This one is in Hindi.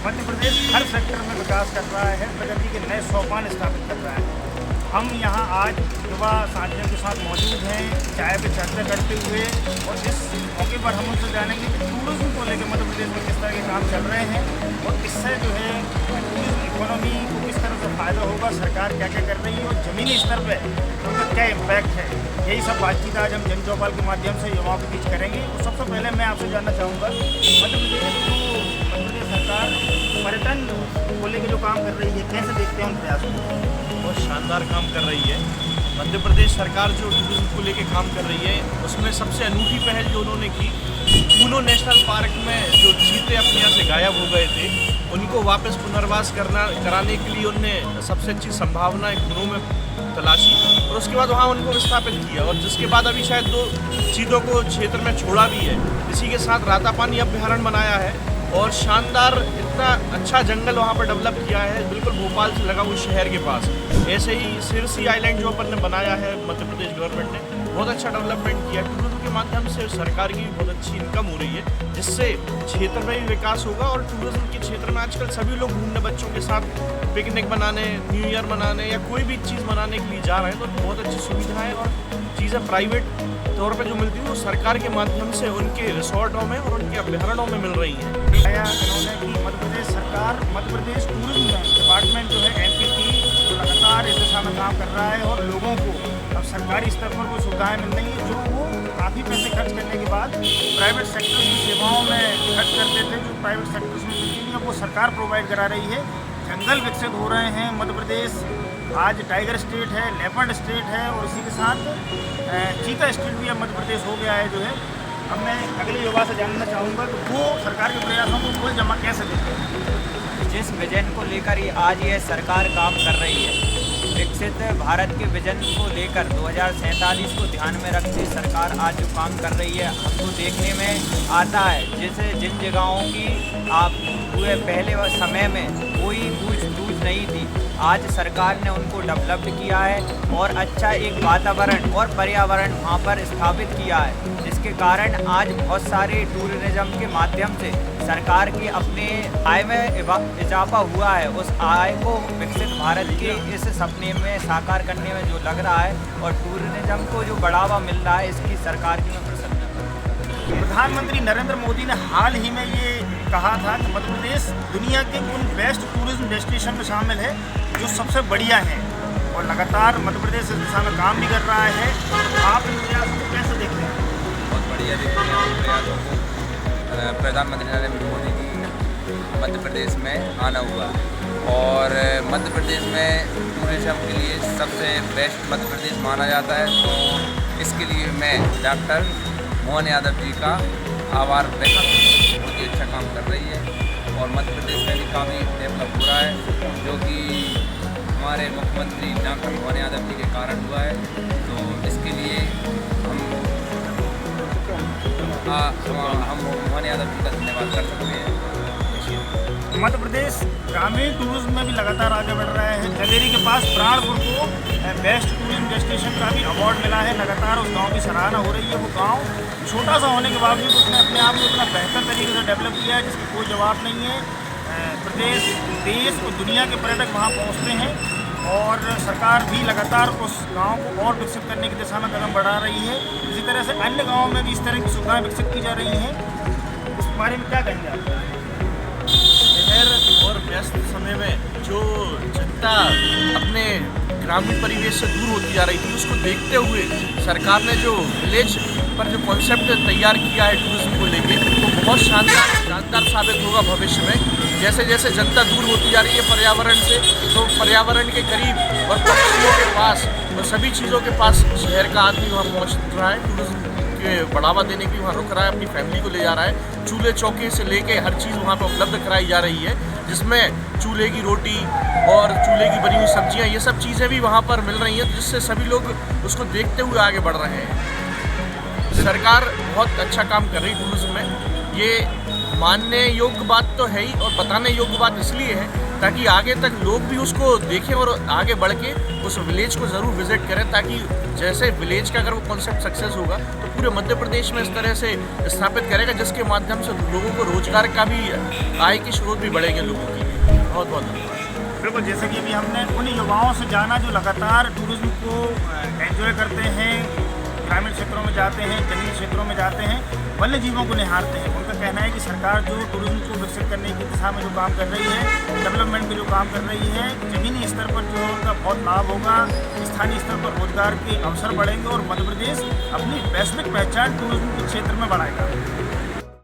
मध्य प्रदेश हर सेक्टर में विकास कर रहा है, प्रगति के नए सोपान स्थापित कर रहा है। हम यहाँ आज युवा साथियों के साथ मौजूद हैं, चाय पे चर्चा करते हुए, और इस मौके पर हम उनसे जानेंगे कि टूरिज्म को लेकर मध्य प्रदेश में किस तरह के काम चल रहे हैं और इससे जो है टूरिज्म इकोनॉमी को किस तरह से फ़ायदा होगा, सरकार क्या क्या कर रही है और ज़मीनी स्तर पर उनका क्या इम्पैक्ट है। यही सब बातचीत आज हम जन चौपाल के माध्यम से युवाओं के बीच करेंगे। और सबसे पहले मैं आपसे जानना चाहूँगा मध्य प्रदेश सरकार पर्यटन को लेकर जो काम कर रही है, कैसे देखते हैं उन प्रयासों को? बहुत शानदार काम कर रही है। मध्य प्रदेश सरकार जो टूरिज्म को लेके काम कर रही है, उसमें सबसे अनूठी पहल जो उन्होंने की, कूनो नेशनल पार्क में जो चीते अपने यहाँ से गायब हो गए थे, उनको वापस पुनर्वास कराने के लिए उनने सबसे अच्छी संभावनाएं कूनो में तलाशी और उसके बाद वहाँ उनको विस्थापित किया, और जिसके बाद अभी शायद 2 चीतों को क्षेत्र में छोड़ा भी है। इसी के साथ रातापानी अभ्यारण्य बनाया है और शानदार इतना अच्छा जंगल वहाँ पर डेवलप किया है, बिल्कुल भोपाल से लगा हुआ शहर के पास। ऐसे ही सिरसी आइलैंड जो अपन ने बनाया है, मध्य प्रदेश गवर्नमेंट ने बहुत अच्छा डेवलपमेंट किया। टूरिज्म के माध्यम से सरकार की बहुत अच्छी इनकम हो रही है, जिससे क्षेत्र में भी विकास होगा। और टूरिज्म के क्षेत्र में आजकल सभी लोग घूमने बच्चों के साथ पिकनिक मनाने, न्यू ईयर मनाने या कोई भी चीज़ मनाने के लिए जा रहे हैं, तो बहुत अच्छी सुविधाएँ और चीज़ें प्राइवेट तौर पर जो मिलती है वो सरकार के माध्यम से उनके रिसोर्टों में और उनके अभ्यारण्यों में मिल रही हैं। इन्होंने कि मध्य प्रदेश सरकार, मध्य प्रदेश टूरिज्म डिपार्टमेंट जो है MPT, जो लगातार इस दिशा में काम कर रहा है और लोगों को अब सरकारी स्तर पर कुछ सुविधाएं मिल रही हैं जो वो काफ़ी पैसे खर्च करने के बाद प्राइवेट सेक्टर की सेवाओं में खर्च करते थे, जो प्राइवेट सेक्टर्स में मिलती नहीं, वो सरकार प्रोवाइड करा रही है। जंगल विकसित हो रहे हैं मध्य प्रदेश, आज टाइगर स्टेट है, लेपर्ड स्टेट है, और इसी के साथ चीता स्टेट भी अब मध्य प्रदेश हो गया है जो है। अब मैं अगले युवा से जानना चाहूँगा कि वो सरकार के प्रयासों को कुल जमा कैसे देखते हैं? जिस विजन को लेकर ही आज ये सरकार काम कर रही है, विकसित भारत के विजन को लेकर 2047 को ध्यान में रखते सरकार आज जो काम कर रही है, हमको देखने में आता है। जैसे जिन जगहों की आप हुए पहले समय में कोई बूझ नहीं थी, आज सरकार ने उनको डेवलप्ड किया है और अच्छा एक वातावरण और पर्यावरण वहाँ पर स्थापित किया है, जिसके कारण आज बहुत सारे टूरिज्म के माध्यम से सरकार की अपने आय में इजाफा हुआ है। उस आय को विकसित भारत के इस सपने में साकार करने में जो लग रहा है और टूरिज्म को जो बढ़ावा मिल रहा है, इसकी सरकार की मैं प्रशंसा करता हूँ। प्रधानमंत्री नरेंद्र मोदी ने हाल ही में ये कहा था कि मध्य प्रदेश दुनिया के उन बेस्ट टूरिज्म डेस्टिनेशन में शामिल है जो सबसे बढ़िया है, और लगातार मध्य प्रदेश इस दिशा में काम भी कर रहा है। आप इन प्रयासों को कैसे देखते हैं? बहुत बढ़िया देखते हैं उन प्रयासों को। प्रधानमंत्री नरेंद्र मोदी जी मध्य प्रदेश में आना हुआ और मध्य प्रदेश में टूरिज्म के लिए सबसे बेस्ट मध्य प्रदेश माना जाता है, तो इसके लिए मैं डॉक्टर मोहन यादव जी का आभार व्यक्त करता हूँ। बहुत ही अच्छा काम कर रही है और मध्य प्रदेश में भी काफ़ी डेवलप हो रहा है, जो कि हमारे मुख्यमंत्री डॉक्टर मोहन यादव जी के कारण हुआ है। तो इसके लिए हम मोहन यादव जी का धन्यवाद कर सकते हैं। मध्य प्रदेश ग्रामीण टूरिज्म में भी लगातार आगे बढ़ रहा है। जलेरी के पास प्राणपुर को बेस्ट टूरिज्म डेस्टिनेशन का भी अवार्ड मिला है। लगातार उस गांव की सराहना हो रही है। वो गांव छोटा सा होने के बावजूद उसने अपने आप को इतना बेहतर तरीके से डेवलप किया है जिसकी कोई जवाब नहीं है। प्रदेश, देश और दुनिया के पर्यटक वहाँ पहुँचते हैं और सरकार भी लगातार उस गांव को और विकसित करने की दिशा में कदम बढ़ा रही है। इसी तरह से अन्य गाँवों में भी इस तरह की सुविधाएँ विकसित की जा रही हैं। इस बारे में क्या कहेंगे आप? शहर और व्यस्त समय में जो जनता अपने ग्रामीण परिवेश से दूर होती जा रही थी, उसको देखते हुए सरकार ने जो विलेज पर जो कॉन्सेप्ट तैयार किया है टूरिज्म को लेके, वो बहुत शानदार साबित होगा भविष्य में। जैसे जैसे जनता दूर होती जा रही है पर्यावरण से, तो पर्यावरण के करीब और पक्षियों के पास और सभी चीज़ों के पास शहर का आदमी वहाँ पहुँच रहा है। टूरिज्म के बढ़ावा देने की वहाँ रुक रहा है, अपनी फैमिली को ले जा रहा है। चूल्हे चौके से लेके हर चीज़ वहाँ पर उपलब्ध कराई जा रही है, जिसमें चूल्हे की रोटी और चूल्हे की बनी हुई सब्जियाँ, ये सब चीज़ें भी वहाँ पर मिल रही हैं, जिससे सभी लोग उसको देखते हुए आगे बढ़ रहे हैं। सरकार बहुत अच्छा काम कर रही है टूरिज्म में। ये मानने योग्य बात तो है ही, और बताने योग्य बात इसलिए है ताकि आगे तक लोग भी उसको देखें और आगे बढ़ के उस विलेज को ज़रूर विज़िट करें, ताकि जैसे विलेज का अगर वो कॉन्सेप्ट सक्सेस होगा तो पूरे मध्य प्रदेश में इस तरह से स्थापित करेगा, जिसके माध्यम से लोगों को रोजगार का भी, आय के स्रोत भी बढ़ेंगे लोगों की। बहुत बहुत धन्यवाद। बिल्कुल, जैसे कि अभी हमने उन युवाओं से जाना जो लगातार टूरिज्म को एंजॉय करते हैं, ग्रामीण क्षेत्रों में जाते हैं, जंगली क्षेत्रों में जाते हैं, वन्य जीवों को निहारते हैं। उनका कहना है कि सरकार जो टूरिज्म को विकसित करने की दिशा में जो काम कर रही है, डेवलपमेंट में जो काम कर रही है, ज़मीनी स्तर पर जो है उनका बहुत लाभ होगा, स्थानीय स्तर पर रोजगार के अवसर बढ़ेंगे और मध्य प्रदेश अपनी वैश्विक पहचान टूरिज्म के क्षेत्र में बढ़ाएगा।